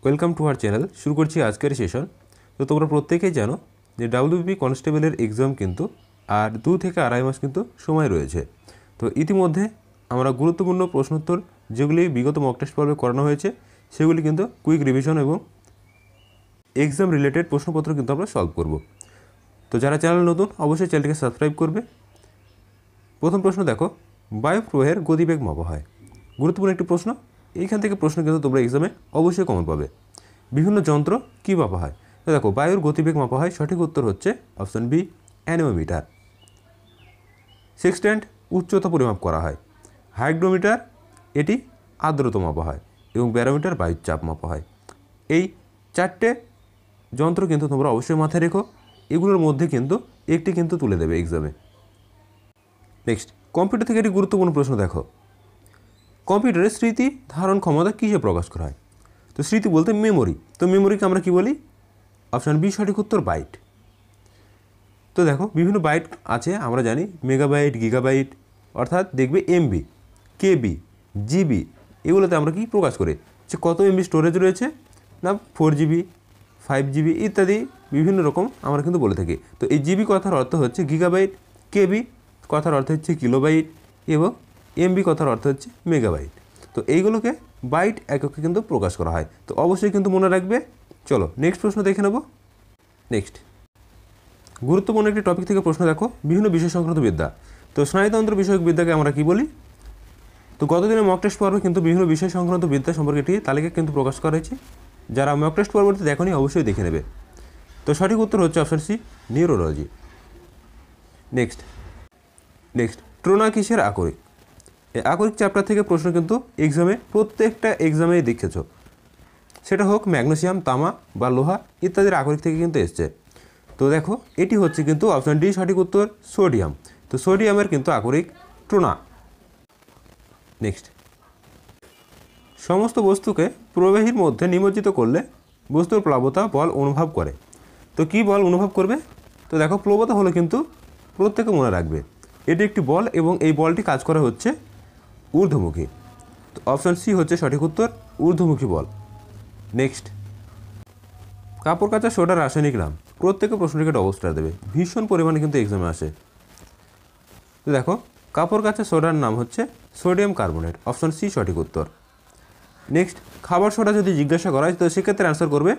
Welcome to our channel. শুরু করছি আজকের সেশন। তো তোমরা প্রত্যেকেই জানো যে ডাব্লিউবিপি কনস্টেবলের এক্সাম কিন্তু আর 2 থেকে আড়াই মাস কিন্তু সময় রয়েছে। তো ইতিমধ্যে আমরা গুরুত্বপূর্ণ প্রশ্নোত্তর যেগুলি বিগত মক টেস্ট পর্বে করানো হয়েছে সেগুলি কিন্তু কুইক রিভিশন এবং এক্সাম রিলেটেড প্রশ্নপত্র কিন্তু আমরা সলভ করব। তো যারা চ্যানেল নতুন অবশ্যই চ্যানেলটিকে সাবস্ক্রাইব করবে। প্রথম প্রশ্ন দেখো, বায়ু প্রবাহের গতিবেগ মাপা হয়। গুরুত্বপূর্ণ একটি প্রশ্ন। এইখান থেকে প্রশ্ন কিন্তু তোমরা এক্সামে অবশ্যই কমন পাবে। বিভিন্ন যন্ত্র কী মাপা হয়? তো দেখো, বায়ুর গতিবেগ মাপা হয়, সঠিক উত্তর হচ্ছে অপশন বি, অ্যানিমোমিটার। সেক্সট্যান্ট উচ্চতা পরিমাপ করা হয়। হাইগ্রোমিটার এটি আর্দ্রতা মাপা হয় এবং ব্যারোমিটার বায়ুর চাপ মাপা হয়। এই 4টে যন্ত্র কিন্তু তোমরা অবশ্যই মাথায় রেখো। এগুলোর মধ্যে কিন্তু একটি কিন্তু তুলে দেবে এক্সামে। নেক্সট, কম্পিউটার থেকে একটি গুরুত্বপূর্ণ প্রশ্ন দেখো, কম্পিউটারের স্মৃতি ধারণ ক্ষমতা কিসে প্রকাশ করা হয়? তো স্মৃতি বলতে মেমোরি। তো মেমোরিকে আমরা কি বলি? অপশান বি সঠিক উত্তর বাইট। তো দেখো, বিভিন্ন বাইট আছে, আমরা জানি মেগাবাইট, গিগাবাইট, অর্থাৎ দেখবে এমবি, কেবি, জিবি, এগুলোতে আমরা কি প্রকাশ করি যে কত এমবি স্টোরেজ রয়েছে, না 4GB, 5GB ইত্যাদি বিভিন্ন রকম আমরা কিন্তু বলে থাকি। তো এই জিবি কথার অর্থ হচ্ছে গিগাবাইট, কেবি কথার অর্থ হচ্ছে কিলোবাইট এবং এমবি কথার অর্থ হচ্ছে মেগাবাইট। তো এইগুলোকে বাইট এককে কিন্তু প্রকাশ করা হয়। তো অবশ্যই কিন্তু মনে রাখবে। চলো নেক্সট প্রশ্ন দেখে নেব। নেক্সট, গুরুত্বপূর্ণ একটি টপিক থেকে প্রশ্ন দেখো, বিভিন্ন বিষয় সংক্রান্ত বিদ্যা। তো স্নায়ুতন্ত্র বিষয়ক বিদ্যাকে আমরা কি বলি? তো গতদিনে মক টেস্ট পর্বে কিন্তু বিভিন্ন বিষয় সংক্রান্ত বিদ্যা সম্পর্কে একটি তালিকা কিন্তু প্রকাশ করা হয়েছে। যারা মক টেস্ট পর্বটি দেখোনি অবশ্যই দেখে নেবে। তো সঠিক উত্তর হচ্ছে অপশন সি, নিউরোলজি। নেক্সট, ট্রোনা কিসের আকরিক? এই আকরিক চ্যাপ্টার থেকে প্রশ্ন কিন্তু এক্সামে প্রত্যেকটা এক্সামেই দেখেছো, সেটা হোক ম্যাগনেসিয়াম, তামা বা লোহা ইত্যাদির আকরিক থেকে কিন্তু এসছে। তো দেখো, এটি হচ্ছে কিন্তু অপশন ডি সঠিক উত্তর, সোডিয়াম। তো সোডিয়ামের কিন্তু আকরিক ট্রোনা। নেক্সট, সমস্ত বস্তুকে প্রবাহীর মধ্যে নিমজ্জিত করলে বস্তুর প্লাবতা বল অনুভব করে। তো কি বল অনুভব করবে? তো দেখো, প্লাবতা হলো কিন্তু প্রত্যেকে মনে রাখবে এটি একটি বল এবং এই বলটি কাজ করা হচ্ছে ঊর্ধ্বমুখী। তো অপশন সি হচ্ছে সঠিক উত্তর, ঊর্ধ্বমুখী বল। নেক্সট, কাপড় কাচা সোডার রাসায়নিক নাম। প্রত্যেকে প্রশ্নটিকে ডবল স্টার দেবে, ভীষণ পরিমাণে কিন্তু এক্সামে আসে। তো দেখো, কাপড় কাচা সোডার নাম হচ্ছে সোডিয়াম কার্বনেট। অপশন সি সঠিক উত্তর। নেক্সট, খাবার সোডা যদি জিজ্ঞাসা করা হয় তো সেক্ষেত্রে অ্যান্সার করবে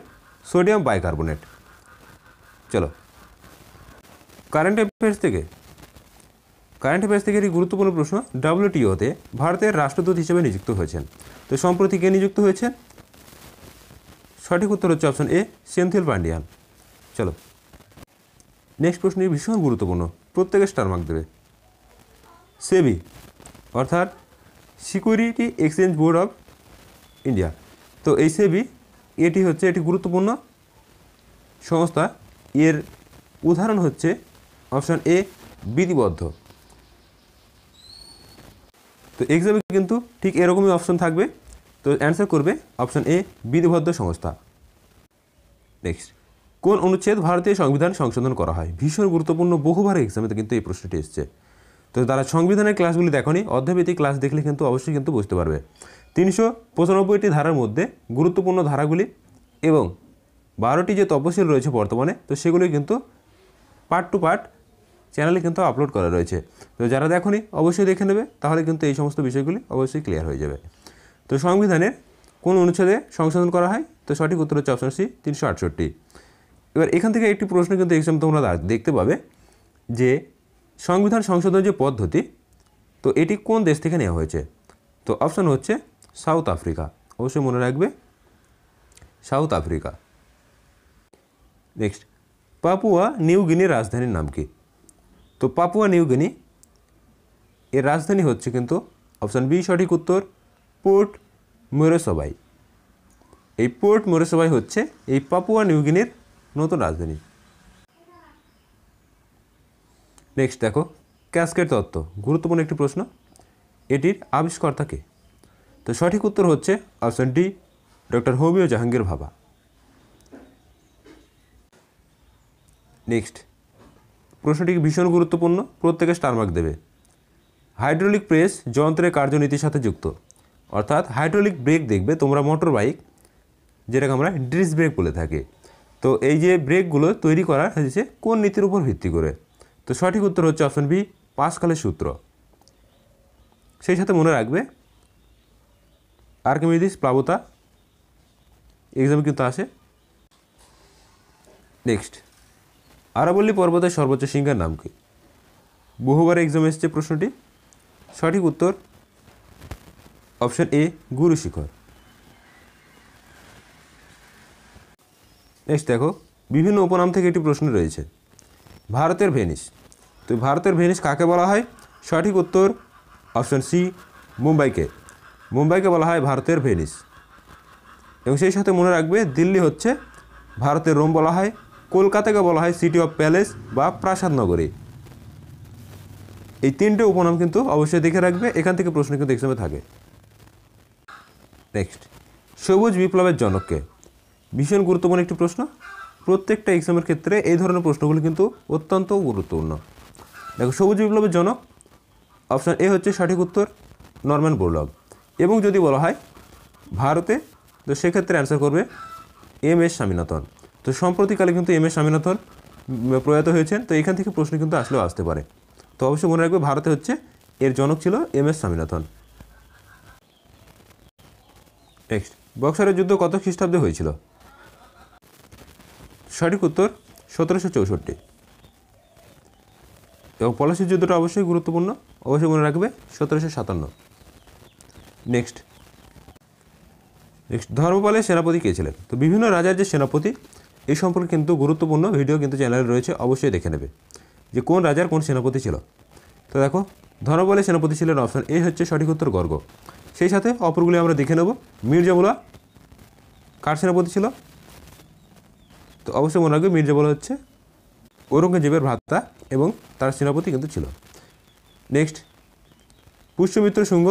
সোডিয়াম বাইকার্বনেট। চলো, কারেন্ট অ্যাফেয়ার্স থেকে একটি গুরুত্বপূর্ণ প্রশ্ন, ডাব্লিউটিওতে ভারতের রাষ্ট্রদূত হিসেবে নিযুক্ত হয়েছেন। তো সম্প্রতি কে নিযুক্ত হয়েছেন? সঠিক উত্তর হচ্ছে অপশন এ, সেন্থিল পান্ডিয়ান। চলো নেক্সট প্রশ্নটি ভীষণ গুরুত্বপূর্ণ, প্রত্যেকে স্টার মার্ক দেবে। সেবি অর্থাৎ security exchange board of India. তো এই সেবি এটি হচ্ছে একটি গুরুত্বপূর্ণ সংস্থা। এর উদাহরণ হচ্ছে অপশন এ, বিধিবদ্ধ। তো এক্সামে কিন্তু ঠিক এরকমই অপশন থাকবে। তো অ্যান্সার করবে অপশন এ, বিধিবদ্ধ সংস্থা। নেক্সট, কোন অনুচ্ছেদ ভারতীয় সংবিধান সংশোধন করা হয়? ভীষণ গুরুত্বপূর্ণ, বহুবার এক্সামে কিন্তু এই প্রশ্নটি এসছে। তো তারা সংবিধানের ক্লাসগুলি দেখোনি, অধ্যায়ভিত্তিক ক্লাস দেখলে কিন্তু অবশ্যই কিন্তু বুঝতে পারবে। 395টি ধারার মধ্যে গুরুত্বপূর্ণ ধারাগুলি এবং 12টি যে তপশিল রয়েছে বর্তমানে, তো সেগুলি কিন্তু পার্ট টু পার্ট চ্যানেলে কিন্তু আপলোড করা রয়েছে। তো যারা দেখোনি অবশ্যই দেখে নেবে, তাহলে কিন্তু এই সমস্ত বিষয়গুলি অবশ্যই ক্লিয়ার হয়ে যাবে। তো সংবিধানের কোন অনুচ্ছেদে সংশোধন করা হয়? তো সঠিক উত্তর হচ্ছে অপশন সি, 368। এবার এখান থেকে একটি প্রশ্ন কিন্তু এক্সাম তোমরা দেখতে পাবে যে সংবিধান সংশোধনের যে পদ্ধতি, তো এটি কোন দেশ থেকে নেওয়া হয়েছে? তো অপশন হচ্ছে সাউথ আফ্রিকা। অবশ্যই মনে রাখবে, South Africa. Next, Papua New গিনির রাজধানীর নাম কি? তো পাপুয়া নিউ গিনি এর রাজধানী হচ্ছে কিন্তু অপশন বি সঠিক উত্তর, পোর্ট মোরেসবাই। এই পোর্ট মোরেসবাই হচ্ছে এই পাপুয়া নিউ গিনির নতুন রাজধানী। নেক্সট দেখো, ক্যাসকেড তত্ত্ব, গুরুত্বপূর্ণ একটি প্রশ্ন। এটির আবিষ্কর্তা কে? তো সঠিক উত্তর হচ্ছে option D, doctor homeo Jahangir ভাবা। নেক্সট, প্রশ্নটি ভীষণ গুরুত্বপূর্ণ, প্রত্যেকে স্টার মার্ক দেবে। হাইড্রোলিক প্রেস যন্ত্রের কার্যনীতির সাথে যুক্ত, অর্থাৎ হাইড্রোলিক ব্রেক দেখবে তোমরা মোটর বাইক যেটাকে আমরা ডিস্ক ব্রেক বলে থাকি। তো এই যে ব্রেকগুলো তৈরি করা হয়েছে কোন নীতির উপর ভিত্তি করে? তো সঠিক উত্তর হচ্ছে অপশন বি, পাসকালের সূত্র। সেই সাথে মনে রাখবে আর্কিমিডিস প্লাবতা এক্সামে কিন্তু আসে। নেক্সট, আরাবল্লী পর্বতের সর্বোচ্চ শৃঙ্গের নাম কি? বহুবার এক্সামে এসেছে প্রশ্নটি। সঠিক উত্তর option A, Guru Shikhar. Next দেখো, বিভিন্ন উপনাম থেকে একটি প্রশ্ন রয়েছে। ভারতের ভেনিস। তো ভারতের ভেনিস কাকে বলা হয়? সঠিক উত্তর অপশন সি, মুম্বাইকে। মুম্বাইকে বলা হয় ভারতের ভেনিস। এবং সেই সাথে মনে রাখবে দিল্লি হচ্ছে ভারতের রোম বলা হয়, কলকাতাকে বলা হয় সিটি অফ প্যালেস বা প্রাসাদ নগরী। এই তিনটে উপনাম কিন্তু অবশ্যই দেখে রাখবে, এখান থেকে প্রশ্ন কিন্তু এক্সামে থাকে। নেক্সট, সবুজ বিপ্লবের জনককে। ভীষণ গুরুত্বপূর্ণ একটি প্রশ্ন, প্রত্যেকটা এক্সামের ক্ষেত্রে এই ধরনের প্রশ্নগুলো কিন্তু অত্যন্ত গুরুত্বপূর্ণ। দেখো, সবুজ বিপ্লবের জনক অপশান এ হচ্ছে সঠিক উত্তর, নরম্যান বোরলগ। এবং যদি বলা হয় ভারতে, তো সেক্ষেত্রে অ্যান্সার করবে এম এস স্বামীনাথন। তো সম্প্রতিকালে কিন্তু এম এস স্বামীনাথন প্রয়াত হয়েছেন, তো এখান থেকে প্রশ্ন কিন্তু আসলেও আসতে পারে। তো অবশ্যই মনে রাখবে ভারতে হচ্ছে এর জনক ছিল এম এস স্বামীনাথন। নেক্সট, বক্সারের যুদ্ধ কত খ্রিস্টাব্দে হয়েছিল? সঠিক উত্তর 1764। এবং পলাশির যুদ্ধটা অবশ্যই গুরুত্বপূর্ণ, অবশ্যই মনে রাখবে 1757। নেক্সট, ধর্মপালের সেনাপতি কে ছিলেন? তো বিভিন্ন রাজার যে সেনাপতি এই সম্পর্কে কিন্তু গুরুত্বপূর্ণ ভিডিও কিন্তু চ্যানেলে রয়েছে, অবশ্যই দেখে নেবে যে কোন রাজার কোন সেনাপতি ছিল। তো দেখো, ধর্মপালের সেনাপতি ছিলেন অপশান এ হচ্ছে সঠিক উত্তর, গর্গ। সেই সাথে অপরগুলি আমরা দেখে নেব। মির্জামুলা কার সেনাপতি ছিল? তো অবশ্যই মনে রাখবে মির্জামুলা হচ্ছে ঔরঙ্গজেবের ভ্রাতা এবং তার সেনাপতি কিন্তু ছিল। নেক্সট, পুষ্যমিত্র শুঙ্গ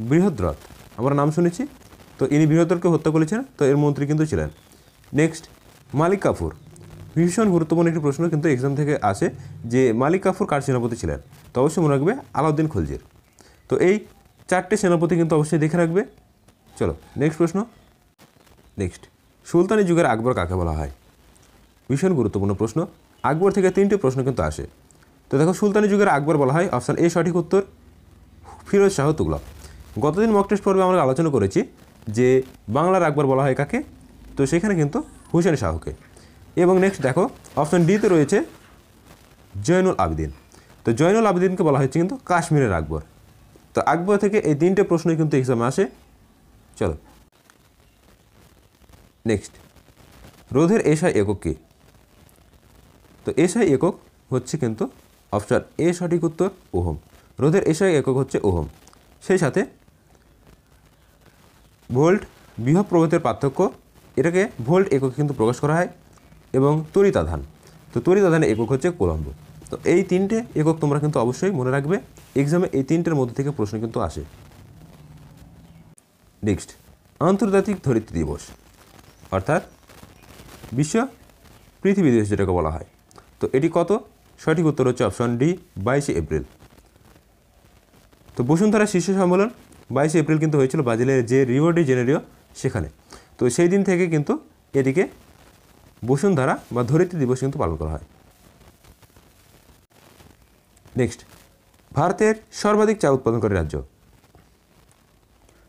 বৃহদ্রথ, আমরা নাম শুনেছি, তো ইনি বৃহদ্রথকে হত্যা করেছেন, তো এর মন্ত্রী কিন্তু ছিলেন। নেক্সট, মালিক কাফুর। ভীষণ গুরুত্বপূর্ণ একটি প্রশ্ন কিন্তু এক্সাম থেকে আসে যে মালিক কাফুর কার সেনাপতি ছিলেন? তো অবশ্যই মনে রাখবে আলাউদ্দিন খলজির। তো এই চারটে সেনাপতি কিন্তু অবশ্যই দেখে রাখবে। চলো নেক্সট প্রশ্ন। নেক্সট, সুলতানি যুগের আকবর কাকে বলা হয়? ভীষণ গুরুত্বপূর্ণ প্রশ্ন, আকবর থেকে তিনটে প্রশ্ন কিন্তু আসে। তো দেখো, সুলতানি যুগের আকবর বলা হয় অপশান এ সঠিক উত্তর, ফিরোজ শাহ তুগলক। গতদিন মক টেস্ট পর্বে আমরা আলোচনা করেছি যে বাংলার আকবর বলা হয় কাকে, তো সেখানে কিন্তু হুসেন শাহকে। এবং নেক্সট দেখো, অপশান ডিতে রয়েছে জয়নুল আবেদিন। তো জয়নুল আবেদিনকে বলা হচ্ছে কিন্তু কাশ্মীরের আকবর। তো আকবর থেকে এই তিনটে প্রশ্নই কিন্তু এক্সামে আসে। চলো নেক্সট, রোধের এসআই একক কী? তো এসআই একক হচ্ছে কিন্তু অপশান এ সঠিক উত্তর, ওহম। রোধের এসআই একক হচ্ছে ওহম। সেই সাথে ভোল্ট বিভব প্রভেদের পার্থক্য, এটাকে ভোল্ট একক কিন্তু প্রকাশ করা হয়। এবং তড়িতাধান, তো তড়িতাধানের একক হচ্ছে কুলম্ব। তো এই তিনটে একক তোমরা কিন্তু অবশ্যই মনে রাখবে, এক্সামে এই তিনটের মধ্যে থেকে প্রশ্ন কিন্তু আসে। নেক্সট, আন্তর্জাতিক ধরিত্রী দিবস অর্থাৎ বিশ্ব পৃথিবী দিবস যেটাকে বলা হয়, তো এটি কত? সঠিক উত্তর হচ্ছে অপশান ডি, 22শে এপ্রিল। তো বসুন্ধরা শীর্ষ সম্মেলন 22শে এপ্রিল কিন্তু হয়েছিল ব্রাজিলের যে রিও ডি জেনেরিও সেখানে। তো সেই দিন থেকে কিন্তু এটিকে বসুন্ধরা বা ধরিত্রী দিবস কিন্তু পালন করা হয়। নেক্সট, ভারতের সর্বাধিক চা উৎপাদনকারী রাজ্য?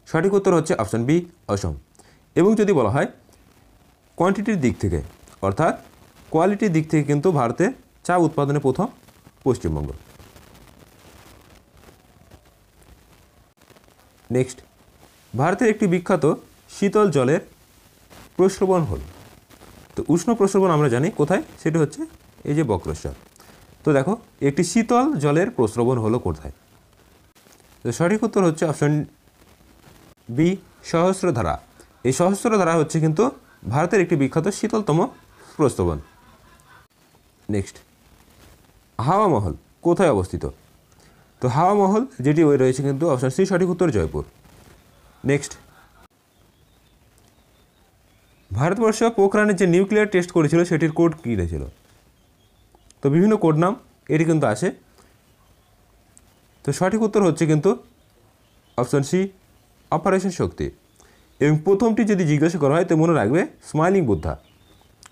সঠিক উত্তর হচ্ছে অপশান বি, অসম। এবং যদি বলা হয় কোয়ান্টিটির দিক থেকে অর্থাৎ কোয়ালিটির দিক থেকে কিন্তু ভারতে চা উৎপাদনে প্রথম পশ্চিমবঙ্গ। নেক্সট, ভারতের একটি বিখ্যাত শীতল জলের প্রস্রবণ হল। তো উষ্ণ প্রস্রবণ আমরা জানি কোথায়, সেটা হচ্ছে এই যে বক্রেশ্বর। তো দেখো, একটি শীতল জলের প্রস্রবণ হলো কোথায়? তো সঠিক উত্তর হচ্ছে অপশান বি, সহস্রধারা। এই সহস্রধারা হচ্ছে কিন্তু ভারতের একটি বিখ্যাত শীতলতম প্রস্রবণ। নেক্সট, হাওয়া মহল কোথায় অবস্থিত? তো হাওয়া মহল যেটি রয়েছে কিন্তু অপশান সি সঠিক উত্তর, জয়পুর। নেক্সট, ভারতবর্ষ পোখরানের যে নিউক্লিয়ার টেস্ট করেছিল সেটির কোড কী ছিল? তো বিভিন্ন কোড নাম এটি কিন্তু আসে। তো সঠিক উত্তর হচ্ছে কিন্তু অপশান সি, অপারেশন শক্তি। এবং প্রথমটি যদি জিজ্ঞাসা করা হয় তো মনে রাখবে স্মাইলিং বুদ্ধা।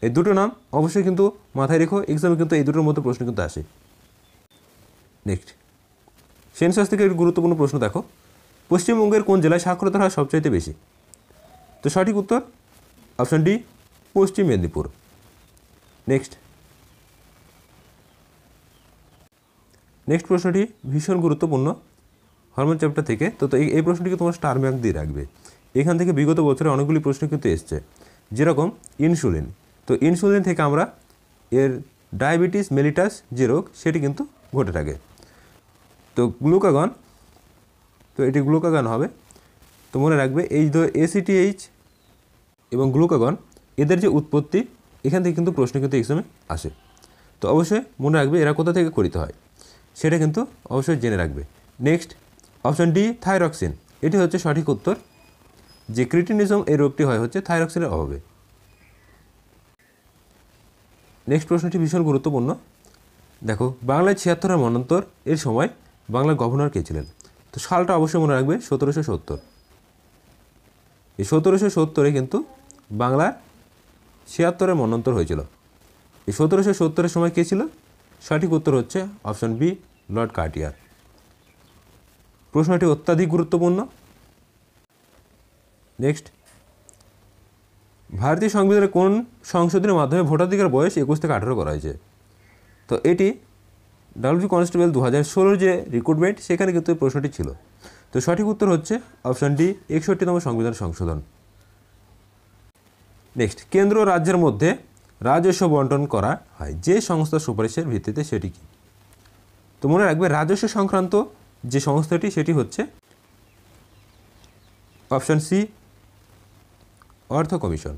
এই দুটো নাম অবশ্যই কিন্তু মাথায় রেখো, এক্সামে কিন্তু এই দুটোর মধ্যে প্রশ্ন কিন্তু আসে। নেক্সট সেন্সাস থেকে একটি গুরুত্বপূর্ণ প্রশ্ন দেখো, পশ্চিমবঙ্গের কোন জেলায় সাক্ষরতার হার সবচাইতে বেশি? তো সঠিক উত্তর অপশন ডি, পশ্চিম মেদিনীপুর। নেক্সট প্রশ্নটি ভীষণ গুরুত্বপূর্ণ হরমোন চ্যাপ্টার থেকে। তো এই প্রশ্নটিকে তোমার স্টার মার্ক দিয়ে রাখবে। এখান থেকে বিগত বছরে অনেকগুলি প্রশ্ন কিন্তু এসছে, যেরকম ইনসুলিন। তো ইনসুলিন থেকে আমরা এর ডায়াবেটিস মেলিটাস যে রোগ সেটি কিন্তু ঘটে থাকে। তো গ্লুকাগন, তো এটি গ্লুকাগন হবে। তো মনে রাখবে এই ACTH এবং গ্লুকাগন এদের যে উৎপত্তি, এখান থেকে কিন্তু প্রশ্ন কিন্তু এক্সামে আসে। তো অবশ্যই মনে রাখবে এরা কোথা থেকে করিতে হয় সেটা কিন্তু অবশ্যই জেনে রাখবে। Next option D, thyroxine. এটি হচ্ছে সঠিক উত্তর। যে ক্রিটিনিজম এই রোগটি হয় হচ্ছে থাইরক্সিনের অভাবে। নেক্সট প্রশ্নটি ভীষণ গুরুত্বপূর্ণ। দেখো, বাংলায় 76 মন্বন্তর এর সময় বাংলার গভর্নর কে ছিলেন? তো সালটা অবশ্যই মনে রাখবে 1770। এই 1770 কিন্তু বাংলার 76 মন্বন্তর হয়েছিল। এই 1770 সময় কে ছিল? সঠিক উত্তর হচ্ছে অপশন বি, লর্ড কার্টিয়ার। প্রশ্নটি অত্যাধিক গুরুত্বপূর্ণ। নেক্সট, ভারতীয় সংবিধানের কোন সংশোধনের মাধ্যমে ভোটাধিকার বয়স 21 থেকে 18 করা হয়েছে? তো এটি WB কনস্টেবল 2016 যে রিক্রুটমেন্ট সেখানে কিন্তু এই প্রশ্নটি ছিল। তো সঠিক উত্তর হচ্ছে অপশন ডি, 61তম সংবিধান সংশোধন। নেক্সট, কেন্দ্র ও রাজ্যের মধ্যে রাজস্ব বন্টন করা হয় যে সংস্থার সুপারিশের ভিত্তিতে সেটি কি? তো মনে রাখবে রাজস্ব সংক্রান্ত যে সংস্থাটি সেটি হচ্ছে অপশন সি, অর্থ কমিশন।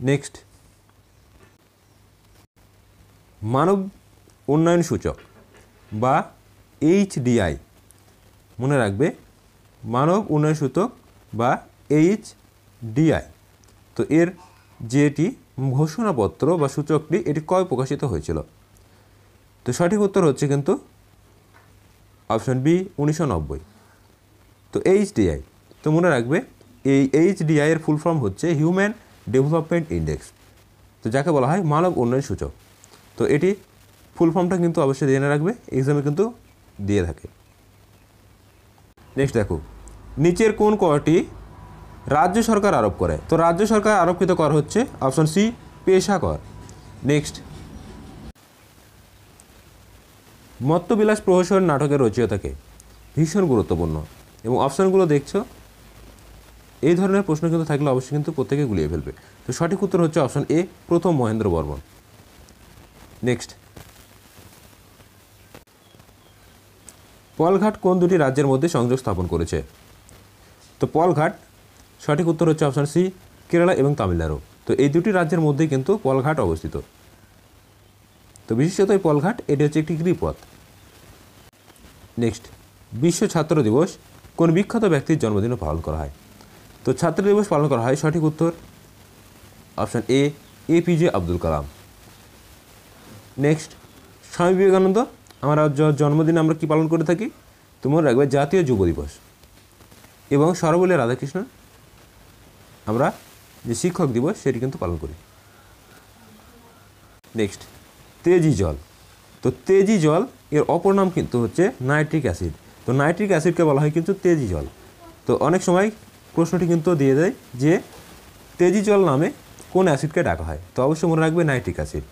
নেক্সট, মানব উন্নয়ন সূচক বা HDI, মনে রাখবে মানব উন্নয়ন সূচক বা HDI। তো এর যেটি ঘোষণাপত্র বা সূচকটি এটি কবে প্রকাশিত হয়েছিল? তো সঠিক উত্তর হচ্ছে কিন্তু অপশন বি, 1990। তো HDI, তো মনে রাখবে এই HDI এর ফুল ফর্ম হচ্ছে হিউম্যান ডেভেলপমেন্ট ইন্ডেক্স, তো যাকে বলা হয় মানব উন্নয়ন সূচক। তো এটি ফুল ফর্মটা কিন্তু অবশ্যই জেনে রাখবে, এক্সামে কিন্তু দিয়ে থাকে। নেক্সট দেখো, নিচের কোন করটি রাজ্য সরকার আরোপ করে? তো রাজ্য সরকার আরোপিত কর হচ্ছে অপশন সি, পেশা কর। নেক্সট, মত্তবিলাস প্রহসন নাটকের রচয়িতাকে? ভীষণ গুরুত্বপূর্ণ এবং অপশানগুলো দেখছো, এই ধরনের প্রশ্ন কিন্তু থাকলে অবশ্যই কিন্তু প্রত্যেকে গুলিয়ে ফেলবে। তো সঠিক উত্তর হচ্ছে অপশন এ, প্রথম মহেন্দ্র বর্মন। নেক্সট, পলঘাট কোন দুটি রাজ্যের মধ্যে সংযোগ স্থাপন করেছে? তো পলঘাট, সঠিক উত্তর হচ্ছে অপশন সি, কেরালা এবং তামিলনাড়ু। তো এই দুটি রাজ্যের মধ্যেই কিন্তু পলঘাট অবস্থিত। তো বিশেষত এই পলঘাট এটি হচ্ছে একটি গিরিপথ। নেক্সট, বিশ্ব ছাত্র দিবস কোন বিখ্যাত ব্যক্তির জন্মদিনে পালন করা হয়? তো ছাত্র দিবস পালন করা হয়, সঠিক উত্তর option A, APJ Abdul Kalam. Next, Swami Vivekananda আমরা জন্মদিনে আমরা কি পালন করে থাকি? তো মনে রাখবে জাতীয় যুব দিবস। এবং সর্বপল্লী রাধাকৃষ্ণন আমরা যে শিক্ষক দিবস সেটি কিন্তু পালন করি। নেক্সট, তেজি জল। তো তেজি জল এর অপর নাম কিন্তু হচ্ছে নাইট্রিক অ্যাসিড। তো নাইট্রিক অ্যাসিডকে বলা হয় কিন্তু তেজি জল। তো অনেক সময় প্রশ্নটি কিন্তু দিয়ে দেয় যে তেজি জল নামে কোন অ্যাসিডকে ডাকা হয়? তো অবশ্যই মনে রাখবে নাইট্রিক অ্যাসিড।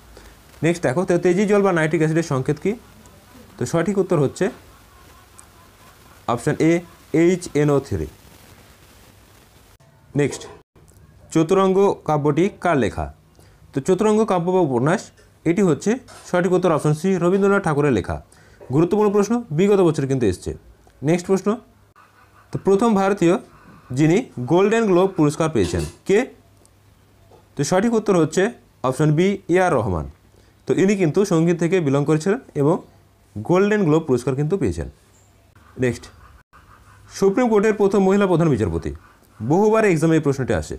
নেক্সট দেখো, তো তেজি জল বা নাইট্রিক অ্যাসিডের সংকেত কী? তো সঠিক উত্তর হচ্ছে option A, HNO3। Next, Chaturanga কাব্যটি কার লেখা? তো চতুরঙ্গ কাব্য বা উপন্যাস এটি হচ্ছে সঠিক উত্তর অপশন সি, রবীন্দ্রনাথ ঠাকুরের লেখা। গুরুত্বপূর্ণ প্রশ্ন, বিগত বছর কিন্তু এসছে। নেক্সট প্রশ্ন, তো প্রথম ভারতীয় যিনি গোল্ডেন গ্লোব পুরস্কার পেয়েছেন কে? তো সঠিক উত্তর হচ্ছে অপশন বি, AR রহমান। তো ইনি কিন্তু সঙ্গীত থেকে বিলং করেছিলেন এবং গোল্ডেন গ্লোব পুরস্কার কিন্তু পেয়েছেন। নেক্সট, সুপ্রিম কোর্টের প্রথম মহিলা প্রধান বিচারপতি? বহুবার এক্সামে এই প্রশ্নটি আসে।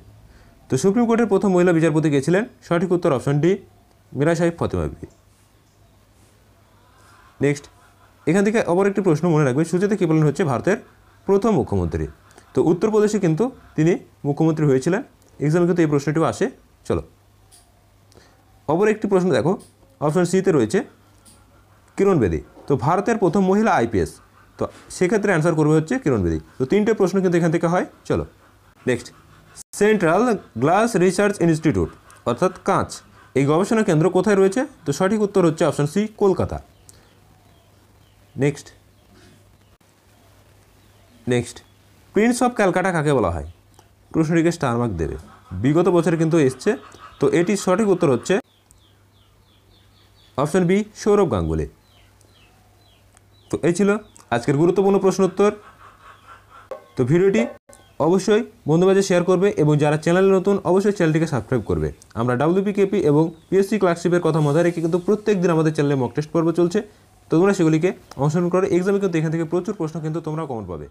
তো সুপ্রিম কোর্টের প্রথম মহিলা বিচারপতি কে ছিলেন? সঠিক উত্তর অপশন ডি, মীরা সাহেব ফতেমা বিবি। নেক্সট, এখান থেকে অপর একটি প্রশ্ন মনে রাখবে, সুচেতা কৃপালিন হচ্ছে ভারতের প্রথম মুখ্যমন্ত্রী। তো উত্তরপ্রদেশে কিন্তু তিনি মুখ্যমন্ত্রী হয়েছিলেন। এক্সামে কিন্তু এই প্রশ্নটিও আসে। চলো অপর একটি প্রশ্ন দেখো, অপশন সিতে রয়েছে কিরণ বেদি। তো ভারতের প্রথম মহিলা আইপিএস, তো সেক্ষেত্রে অ্যান্সার করবে হচ্ছে কিরণ বেদি। তো তিনটে প্রশ্ন কিন্তু এখান থেকে হয়। চলো next, central glass research institute অর্থাৎ কাঁচ, এই গবেষণা কেন্দ্র কোথায় রয়েছে? তো সঠিক উত্তর হচ্ছে option C, Kolkata. Next prince of Calcutta কাকে বলা হয়? প্রশ্নটিকে স্টার মার্ক দেবে, বিগত বছরে কিন্তু এসছে। তো এটির সঠিক উত্তর হচ্ছে অপশন বি, সৌরভ গাঙ্গুলি। তো এই ছিল আজকের গুরুত্বপূর্ণ প্রশ্ন উত্তর। তো ভিডিওটি অবশ্যই বন্ধুদের মাঝে শেয়ার করবে এবং যারা চ্যানেলে নতুন অবশ্যই চ্যানেলটিকে সাবস্ক্রাইব করবে। আমরা WPKP এবং PSC ক্লার্কশিপের কথা মাথায় রেখে কিন্তু প্রত্যেক দিন আমাদের চ্যানেলে মক টেস্ট পর্ব চলছে। তো তোমরা সেগুলিকে অংশগ্রহণ করো। এক্সামে কিন্তু এখান থেকে প্রচুর প্রশ্ন কিন্তু তোমরা কমন পাবে।